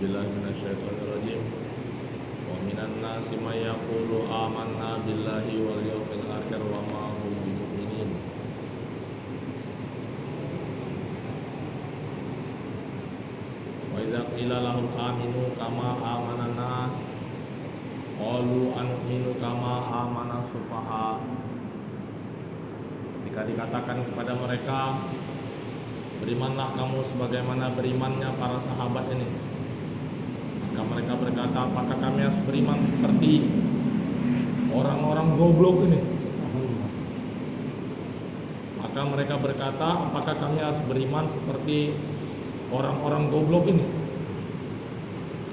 billahi minasyaitonir rajim. Wa minan nasi may yaqulu amanna billahi wal yawmil akhir wa ma hum bimu'minin. Wa idza qila lahum aminu kama amanan nas qalu anu'minu kama amana sufaha. Jika dikatakan kepada mereka, berimanlah kamu sebagaimana berimannya para sahabat ini, maka mereka berkata, apakah kami harus beriman seperti orang-orang goblok ini? Maka mereka berkata, apakah kami harus beriman seperti orang-orang goblok ini?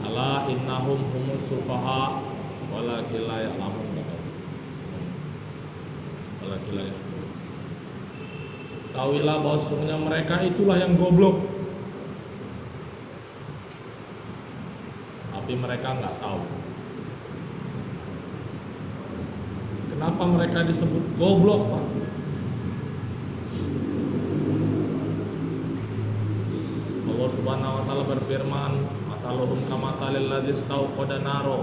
Ala innahum humus sufaha walakin la ya'lamun. Walakin la ya'lamun. Tahuilah bahwa sesungguhnya mereka itulah yang goblok, tapi mereka nggak tahu. Kenapa mereka disebut goblok, Pak? Allah Subhanahu wa taala berfirman, "Mataluhum kamatalil ladzi istauqada naro,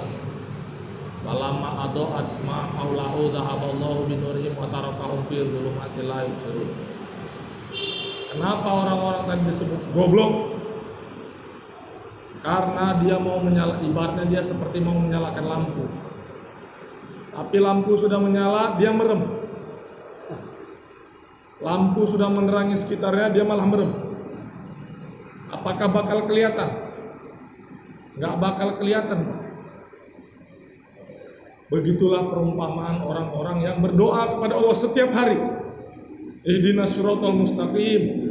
falamma adaa'at ma haulahu dhahaballahu binurihim wa tarakahum fi dhulumatin la yubsirun." Kenapa orang-orang tadi disebut goblok? Karena dia mau ibaratnya dia seperti mau menyalakan lampu. Tapi lampu sudah menyala, dia merem. Lampu sudah menerangi sekitarnya, dia malah merem. Apakah bakal kelihatan? Nggak bakal kelihatan. Begitulah perumpamaan orang-orang yang berdoa kepada Allah setiap hari. Ihdinas siratal mustaqim.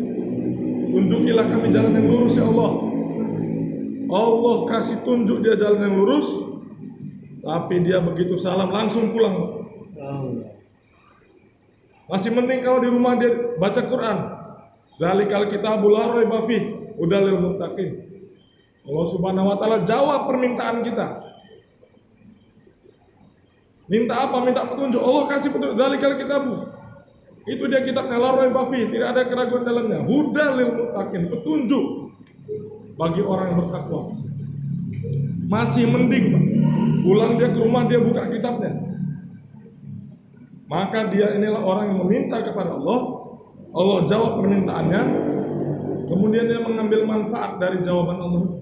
Tunjukilah kami jalan yang lurus ya Allah. Allah kasih tunjuk dia jalan yang lurus, tapi dia begitu salam langsung pulang. Masih mending kalau di rumah dia baca Quran. Dzalikal kitabul la raiba fih hudal lil muttaqin. Allah Subhanahu wa taala jawab permintaan kita. Minta apa? Minta petunjuk. Allah kasih petunjuk. Dzalikal kitabul. Itu dia kitabnya la raiba fih, tidak ada keraguan dalamnya. Hudal lil muttaqin, petunjuk bagi orang yang bertakwa. Masih mending, Pak. Pulang dia ke rumah, dia buka kitabnya. Maka dia inilah orang yang meminta kepada Allah. Allah jawab permintaannya. Kemudian dia mengambil manfaat dari jawaban Allah.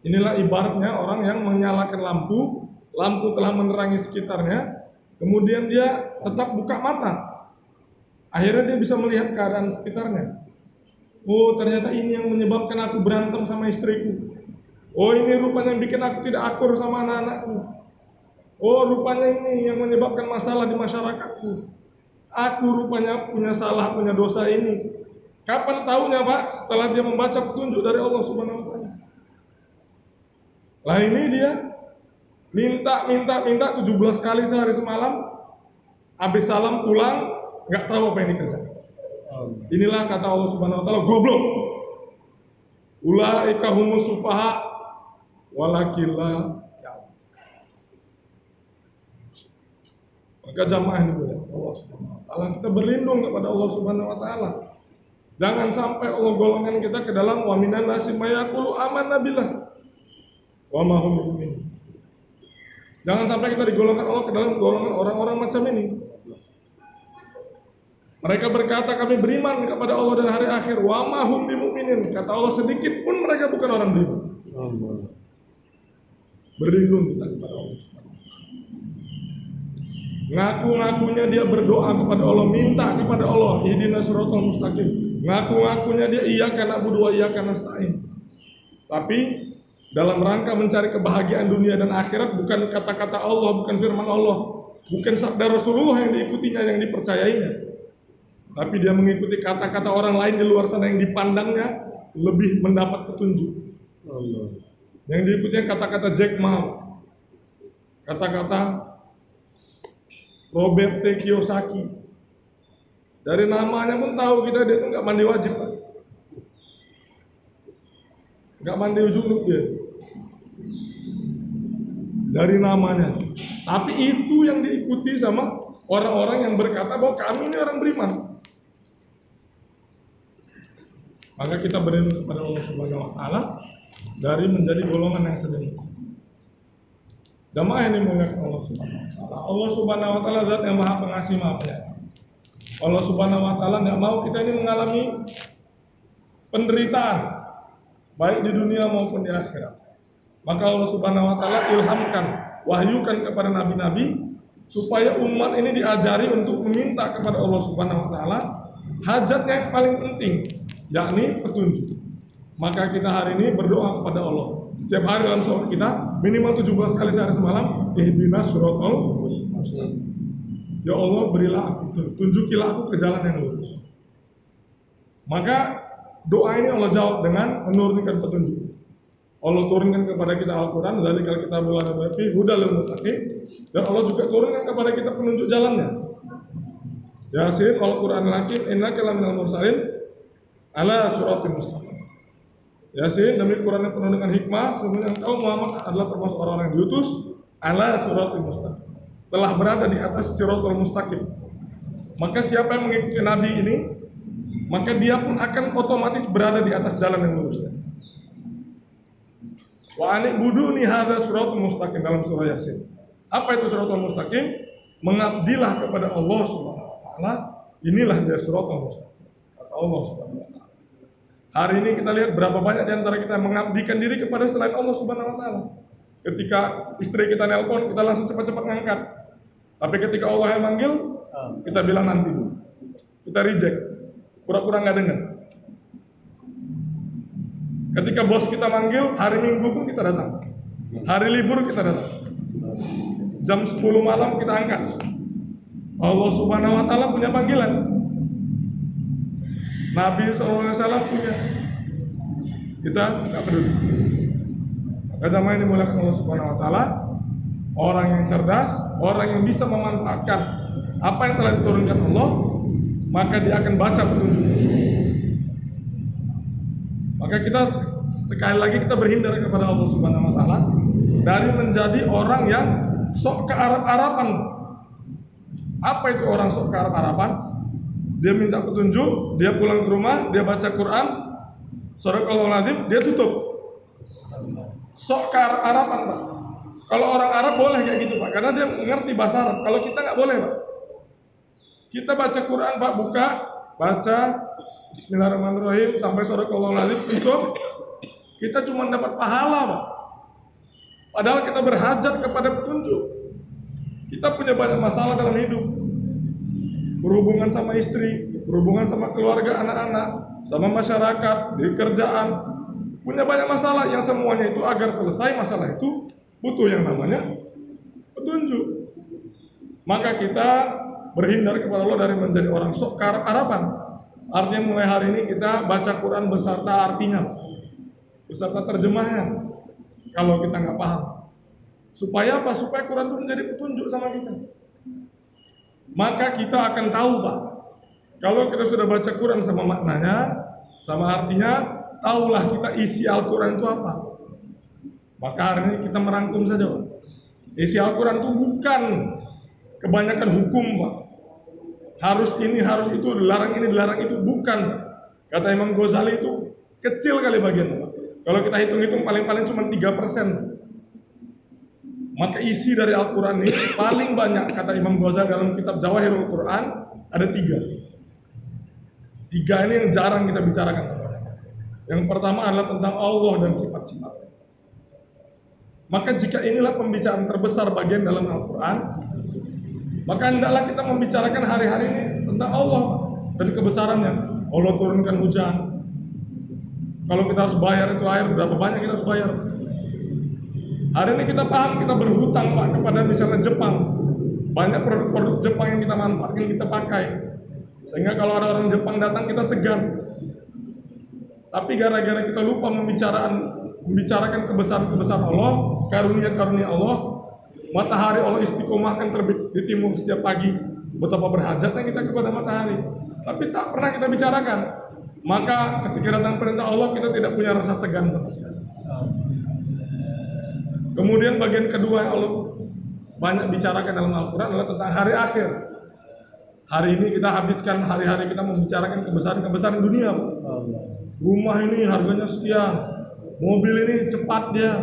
Inilah ibaratnya orang yang menyalakan lampu. Lampu telah menerangi sekitarnya. Kemudian dia tetap buka mata. Akhirnya dia bisa melihat keadaan sekitarnya. Oh, ternyata ini yang menyebabkan aku berantem sama istriku. Oh, ini rupanya yang bikin aku tidak akur sama anak-anakku. Oh, rupanya ini yang menyebabkan masalah di masyarakatku. Aku rupanya punya salah, punya dosa ini. Kapan tahunya, Pak? Setelah dia membaca petunjuk dari Allah Subhanahu wa taala. Lah ini dia minta 17 kali sehari semalam. Habis salam pulang, nggak tahu apa yang dikerjakan. Inilah kata Allah Subhanahu wa taala, goblok. Ulaika humus sufaha walakin la ya'lamun. Maka jamaah ini Allah Subhanahu wa taala, kita berlindung kepada Allah Subhanahu wa taala. Jangan sampai Allah golongan kita ke dalam wa minan nasi may yaqulu amanna billah wa ma hum bimu'minin. Jangan sampai kita digolongkan Allah ke dalam golongan orang-orang macam ini. Mereka berkata kami beriman kepada Allah dan hari akhir. Wa ma hum bimu'minin. Kata Allah sedikit pun mereka bukan orang beriman. Berlindung kita kepada Allah. Ngaku-ngakunya dia berdoa kepada Allah, minta kepada Allah, ihdinas siratal mustaqim. Ngaku-ngakunya dia iyyaka na'budu wa iyyaka nasta'in. Tapi dalam rangka mencari kebahagiaan dunia dan akhirat, bukan kata-kata Allah, bukan firman Allah, bukan sabda Rasulullah yang diikutinya, yang dipercayainya, tapi dia mengikuti kata-kata orang lain di luar sana yang dipandangnya lebih mendapat petunjuk. Yang diikutinya kata-kata Jack Ma, kata-kata Robert T. Kiyosaki. Dari namanya pun tahu kita dia itu nggak mandi wajib, Pak. Nggak mandi junub dia. Dari namanya. Tapi itu yang diikuti sama orang-orang yang berkata bahwa kami ini orang beriman. Maka kita berlindung kepada Allah Subhanahu wa taala dari menjadi golongan yang sedemikian. Jamaah ini muliakan Allah Subhanahu wa taala. Allah Subhanahu wa taala zat yang Maha Pengasih Maha Penyayang. Allah Subhanahu wa taala enggak mau kita ini mengalami penderitaan baik di dunia maupun di akhirat. Maka Allah Subhanahu wa taala ilhamkan, wahyukan kepada nabi-nabi supaya umat ini diajari untuk meminta kepada Allah Subhanahu wa taala hajatnya yang paling penting, yakni petunjuk. Maka kita hari ini berdoa kepada Allah. Setiap hari dalam sholat kita minimal 17 kali sehari semalam, ihdinas siratal mustaqim. Ya Allah, berilah aku, tunjukilah aku ke jalan yang lurus. Maka doa ini Allah jawab dengan menurunkan petunjuk. Allah turunkan kepada kita Al-Quran, dari kalau kita mulai berarti hudal mustaqim, dan Allah juga turunkan kepada kita penunjuk jalannya. Yasin, Al-Quran Al-Hakim, innaka laminal mursalin ala suratil mustaqim. Yasin, demi Quran yang penuh dengan hikmah, sesungguhnya engkau Muhammad adalah termasuk orang-orang yang diutus ala suratil mustaqim, telah berada di atas siratul mustaqim. Maka siapa yang mengikuti Nabi ini, maka dia pun akan otomatis berada di atas jalan yang lurus. Wa anibuduni hadza siratul mustaqim dalam surah Yasin. Apa itu siratul mustaqim? Mengabdilah kepada Allah Subhanahu wa taala. Inilah dia siratul mustaqim. Kata Allah Subhanahu wa taala. Hari ini kita lihat berapa banyak di antara kita mengabdikan diri kepada selain Allah Subhanahu wa taala. Ketika istri kita nelpon, kita langsung cepat-cepat ngangkat. Tapi ketika Allah yang manggil, kita bilang nanti dulu. Kita reject. Pura-pura nggak dengar. Ketika bos kita manggil, hari Minggu pun kita datang. Hari libur kita datang. Jam 10 malam kita angkat. Allah Subhanahu wa taala punya panggilan. Nabi SAW punya. Kita nggak peduli. Maka jamaah ini muliakan Allah Subhanahu wa taala. Orang yang cerdas, orang yang bisa memanfaatkan apa yang telah diturunkan Allah, maka dia akan baca petunjuk. Maka kita sekali lagi kita berhindar kepada Allah Subhanahu wa taala dari menjadi orang yang sok ke Arab-Araban. Apa itu orang sok ke Arab-Araban? Dia minta petunjuk, dia pulang ke rumah, dia baca Quran, Sadaqallahul Azim, dia tutup. Sok ke Arab-Araban, Pak. Kalau orang Arab boleh kayak gitu, Pak, karena dia mengerti bahasa Arab. Kalau kita nggak boleh, Pak. Kita baca Quran, Pak, buka, baca Bismillahirrahmanirrahim sampai Sadaqallahul Azim, tutup. Kita cuma dapat pahala, Pak. Padahal kita berhajat kepada petunjuk. Kita punya banyak masalah dalam hidup. Berhubungan sama istri, berhubungan sama keluarga, anak-anak, sama masyarakat, di kerjaan, punya banyak masalah yang semuanya itu agar selesai masalah itu butuh yang namanya petunjuk. Maka kita berhindar kepada Allah dari menjadi orang sok Arab-Araban. Artinya mulai hari ini kita baca Quran beserta artinya, beserta terjemahan. Kalau kita nggak paham, supaya apa? Supaya Quran itu menjadi petunjuk sama kita. Maka kita akan tahu, Pak, kalau kita sudah baca Quran sama maknanya, sama artinya, tahulah kita isi Al-Quran itu apa. Maka hari ini kita merangkum saja, Pak. Isi Al-Quran itu bukan kebanyakan hukum, Pak. Harus ini, harus itu, dilarang ini, dilarang itu, bukan. Kata Imam Ghazali itu kecil kali bagian, Pak. Kalau kita hitung-hitung paling-paling cuma 3%. Maka isi dari Al-Quran ini paling banyak, kata Imam Ghazali dalam kitab Jawahirul Quran, ada 3. 3 ini yang jarang kita bicarakan sebenarnya. Yang pertama adalah tentang Allah dan sifat-sifatnya. Maka jika inilah pembicaraan terbesar bagian dalam Al-Quran, maka hendaklah kita membicarakan hari-hari ini tentang Allah dan kebesarannya. Allah turunkan hujan. Kalau kita harus bayar itu air, berapa banyak kita harus bayar? Hari ini kita paham, kita berhutang, Pak, kepada misalnya Jepang. Banyak produk-produk Jepang yang kita manfaatkan, kita pakai. Sehingga kalau ada orang Jepang datang, kita segan. Tapi gara-gara kita lupa membicarakan kebesaran-kebesaran Allah, karunia-karunia Allah, matahari Allah istiqomahkan terbit di timur setiap pagi. Betapa berhajatnya kita kepada matahari. Tapi tak pernah kita bicarakan. Maka ketika datang perintah Allah, kita tidak punya rasa segan sama sekali. Kemudian bagian kedua yang Allah banyak bicarakan dalam Al-Quran adalah tentang hari akhir. Hari ini kita habiskan hari-hari kita membicarakan kebesaran-kebesaran dunia. Rumah ini harganya sekian, Mobil ini cepat dia,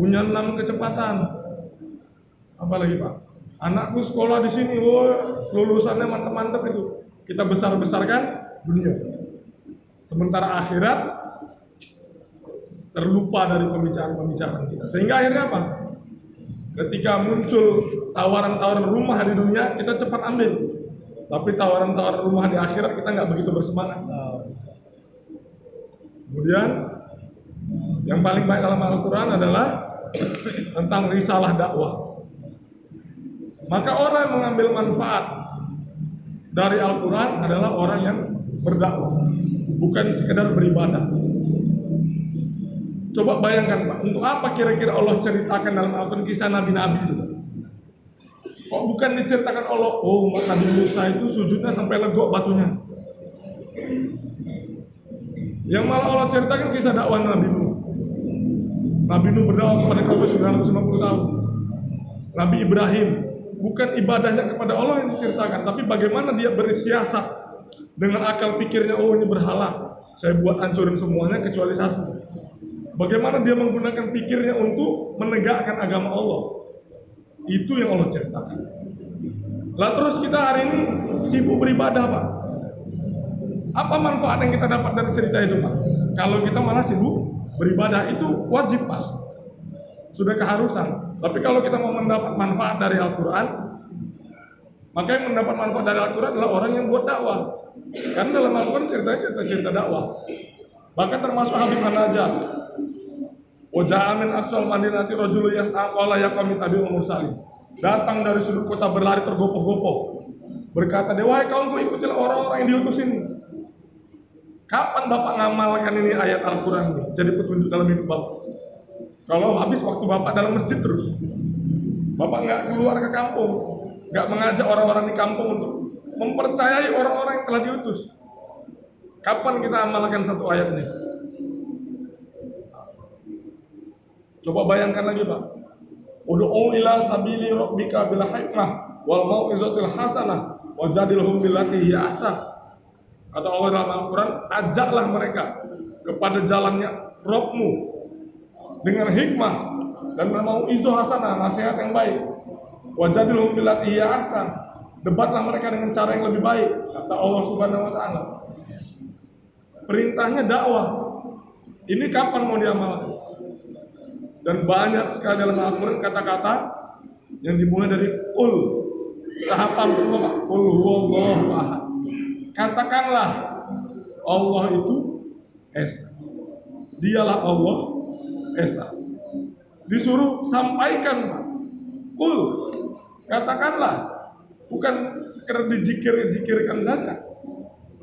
punya 6 kecepatan. Apalagi Pak, anakku sekolah di sini, lulusannya mantap-mantap itu. Kita besar-besarkan dunia. Sementara akhirat terlupa dari pembicaraan-pembicaraan kita. Sehingga akhirnya apa? Ketika muncul tawaran-tawaran rumah di dunia, kita cepat ambil. Tapi tawaran-tawaran rumah di akhirat kita nggak begitu bersemangat. Kemudian yang paling baik dalam Al-Quran adalah tentang risalah dakwah. Maka orang yang mengambil manfaat dari Al-Quran adalah orang yang berdakwah, bukan sekedar beribadah. Coba bayangkan Pak, untuk apa kira-kira Allah ceritakan dalam Al-Quran kisah Nabi-Nabi itu? Kok bukan diceritakan Allah, Nabi Musa itu sujudnya sampai legok batunya. Yang malah Allah ceritakan kisah dakwah Nabi Nuh. Nabi Nuh berdakwah kepada kaumnya 950 tahun. Nabi Ibrahim, bukan ibadahnya kepada Allah yang diceritakan, tapi bagaimana dia bersiasat dengan akal pikirnya, ini berhala, saya buat hancurin semuanya kecuali satu. Bagaimana dia menggunakan pikirnya untuk menegakkan agama Allah. Itu yang Allah ceritakan. Lah terus kita hari ini sibuk beribadah Pak. Apa manfaat yang kita dapat dari cerita itu Pak? Kalau kita malah sibuk beribadah, itu wajib Pak, sudah keharusan. Tapi kalau kita mau mendapat manfaat dari Al-Quran, maka yang mendapat manfaat dari Al-Quran adalah orang yang buat dakwah. Karena dalam Al-Quran cerita dakwah. Bahkan termasuk Habib An-Najjar, waja'a min aqsal madinati rajulun yas'a qala ya qaumi tabi'ul mursalin. Datang dari sudut kota berlari tergopoh-gopoh, berkata, "Wahai kaumku, ikutilah orang-orang yang diutus ini." Kapan Bapak ngamalkan ini ayat Al-Quran ini jadi petunjuk dalam hidup Bapak? Kalau habis waktu Bapak dalam masjid terus, Bapak nggak keluar ke kampung, nggak mengajak orang-orang di kampung untuk mempercayai orang-orang yang telah diutus. Kapan kita amalkan satu ayat ini? Coba bayangkan lagi Pak. Ud'u ila sabili rabbika bil hikmah wal mau'izatil hasanah wajadilhum billati hiya ahsan. Kata Allah dalam Al-Quran, ajaklah mereka kepada jalannya Rabbmu dengan hikmah dan mau'izah hasanah, nasihat yang baik. Wajadilhum billati hiya ahsan. Debatlah mereka dengan cara yang lebih baik, kata Allah Subhanahu wa taala. Perintahnya dakwah. Ini kapan mau diamalkan? Dan banyak sekali dalam Al-Quran kata-kata yang dimulai dari qul. Tahapan semua Pak. Qul huwallahu ahad. Katakanlah Allah itu Esa. Dialah Allah Esa. Disuruh sampaikan Pak. Qul. Katakanlah. Bukan sekedar dijikir-jikirkan saja.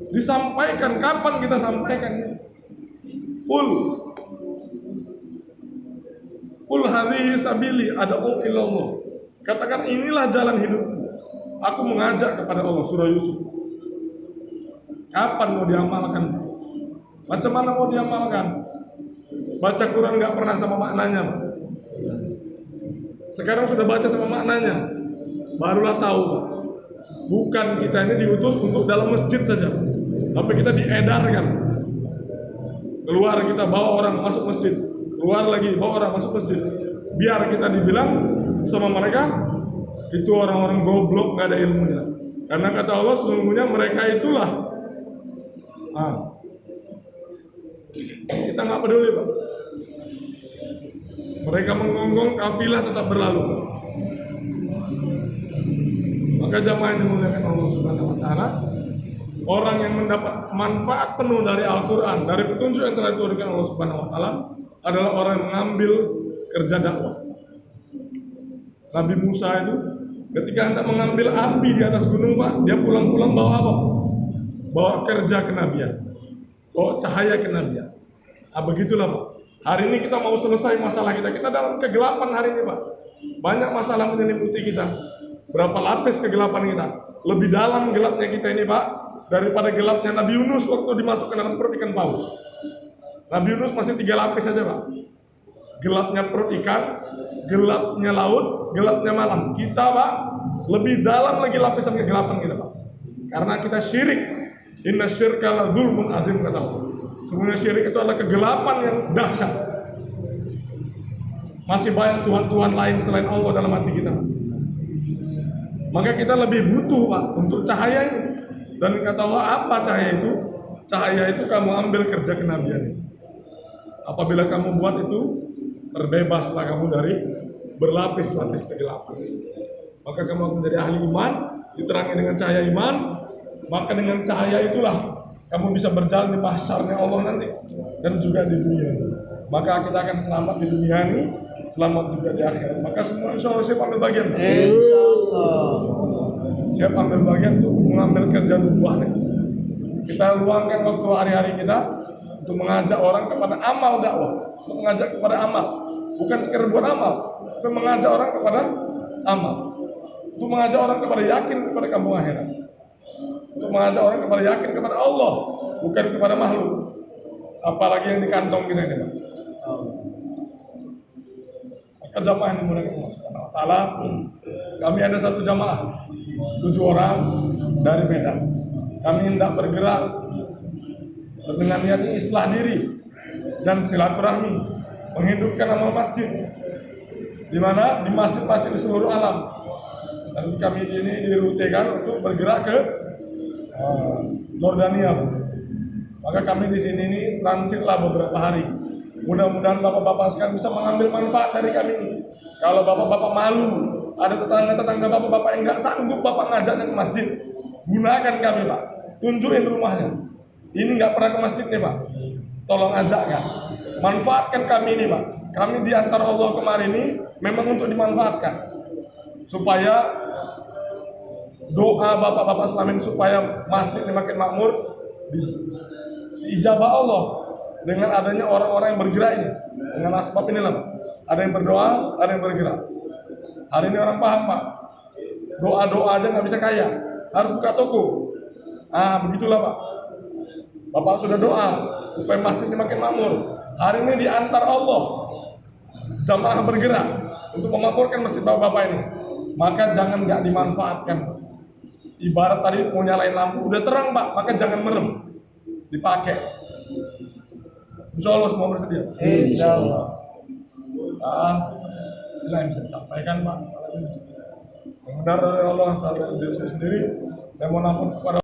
Disampaikan. Kapan kita sampaikan? Qul. Qul hadhihi sabili ad'u ilallah. Katakan inilah jalan hidupku. Aku mengajak kepada Allah. Surah Yusuf. Kapan mau diamalkan? Macam mana mau diamalkan? Baca Quran nggak pernah sama maknanya. Sekarang sudah baca sama maknanya, barulah tahu. Bukan kita ini diutus untuk dalam masjid saja, tapi kita diedarkan. Keluar kita bawa orang masuk masjid, keluar lagi bawa orang masuk masjid. Biar kita dibilang sama mereka itu orang-orang goblok, nggak ada ilmunya. Karena kata Allah sesungguhnya mereka itulah. Kita nggak peduli Pak. Mereka menggonggong, kafilah tetap berlalu. Maka jamaah yang dimuliakan Allah Subhanahu wa taala, orang yang mendapat manfaat penuh dari Al-Quran, dari petunjuk yang telah diturunkan Allah Subhanahu wa taala adalah orang yang mengambil kerja dakwah. Nabi Musa itu ketika hendak mengambil api di atas gunung Pak, dia pulang-pulang bawa apa? Bawa kerja kenabian, bawa cahaya kenabian. Begitulah Pak. Hari ini kita mau selesai masalah kita. Kita dalam kegelapan hari ini Pak. Banyak masalah menyelimuti kita. Berapa lapis kegelapan kita? Lebih dalam gelapnya kita ini Pak daripada gelapnya Nabi Yunus waktu dimasukkan dalam perut ikan paus. Nabi Yunus masih 3 lapis saja Pak. Gelapnya perut ikan, gelapnya laut, gelapnya malam. Kita Pak lebih dalam lagi lapisan kegelapan kita Pak. Karena kita syirik. Inna syirka la dzulmun azim, kata Allah. Sebenarnya syirik itu adalah kegelapan yang dahsyat. Masih banyak Tuhan-Tuhan lain selain Allah dalam hati kita. Maka kita lebih butuh Pak untuk cahaya ini. Dan kata Allah, apa cahaya itu? Cahaya itu kamu ambil kerja kenabian. Apabila kamu buat itu, terbebaslah kamu dari berlapis-lapis kegelapan. Maka kamu akan menjadi ahli iman, diterangi dengan cahaya iman. Maka dengan cahaya itulah kamu bisa berjalan di mahsyarnya Allah nanti, dan juga di dunia. Maka kita akan selamat di dunia ini, selamat juga di akhirat. Maka semua insya Allah siap ambil bagian. Insya Allah. Siap ambil bagian untuk mengambil kerja nubuah. Kita luangkan waktu hari-hari kita untuk mengajak orang kepada amal dakwah, untuk mengajak kepada amal, bukan sekedar buat amal, tapi mengajak orang kepada amal, untuk mengajak orang kepada yakin kepada kampung akhirat, untuk mengajak orang kepada yakin kepada Allah, bukan kepada makhluk, apalagi yang di kantong kita ini, Pak. Maka jamaah yang dimuliakan Allah Subhanahu wa Ta'ala, kami ada satu jamaah 7 orang dari Medan. Kami hendak bergerak dengan niat islah diri dan silaturahmi, menghidupkan amal masjid, di mana di masjid-masjid di seluruh alam. Dan kami ini dirutekan untuk bergerak ke Jordania. Maka kami di sini ini transitlah beberapa hari. Mudah-mudahan bapak-bapak sekalian bisa mengambil manfaat dari kami ini. Kalau bapak-bapak malu, ada tetangga-tetangga bapak-bapak yang nggak sanggup bapak ngajaknya ke masjid, gunakan kami Pak, tunjukin rumahnya. Ini nggak pernah ke masjid nih Pak, tolong ajakkan, manfaatkan kami ini Pak. Kami diantar Allah kemarin ini memang untuk dimanfaatkan, supaya doa bapak-bapak selamin supaya masjid ini makin makmur, diijabah Allah dengan adanya orang-orang yang bergerak ini. Dengan asbab inilah Pak. Ada yang berdoa, ada yang bergerak. Hari ini orang paham Pak, doa-doa aja nggak bisa kaya, harus buka toko. Begitulah Pak. Bapak sudah doa supaya masjid ini makin makmur. Hari ini diantar Allah, jamaah bergerak untuk memakmurkan masjid bapak-bapak ini. Maka jangan nggak dimanfaatkan. Ibarat tadi mau nyalain lampu, udah terang Pak, maka jangan merem, dipakai. Insya Allah semua bersedia. Insya Allah. Inilah yang bisa disampaikan Pak. Yang benar dari Allah, saya dari diri saya sendiri. Saya mohon ampun kepada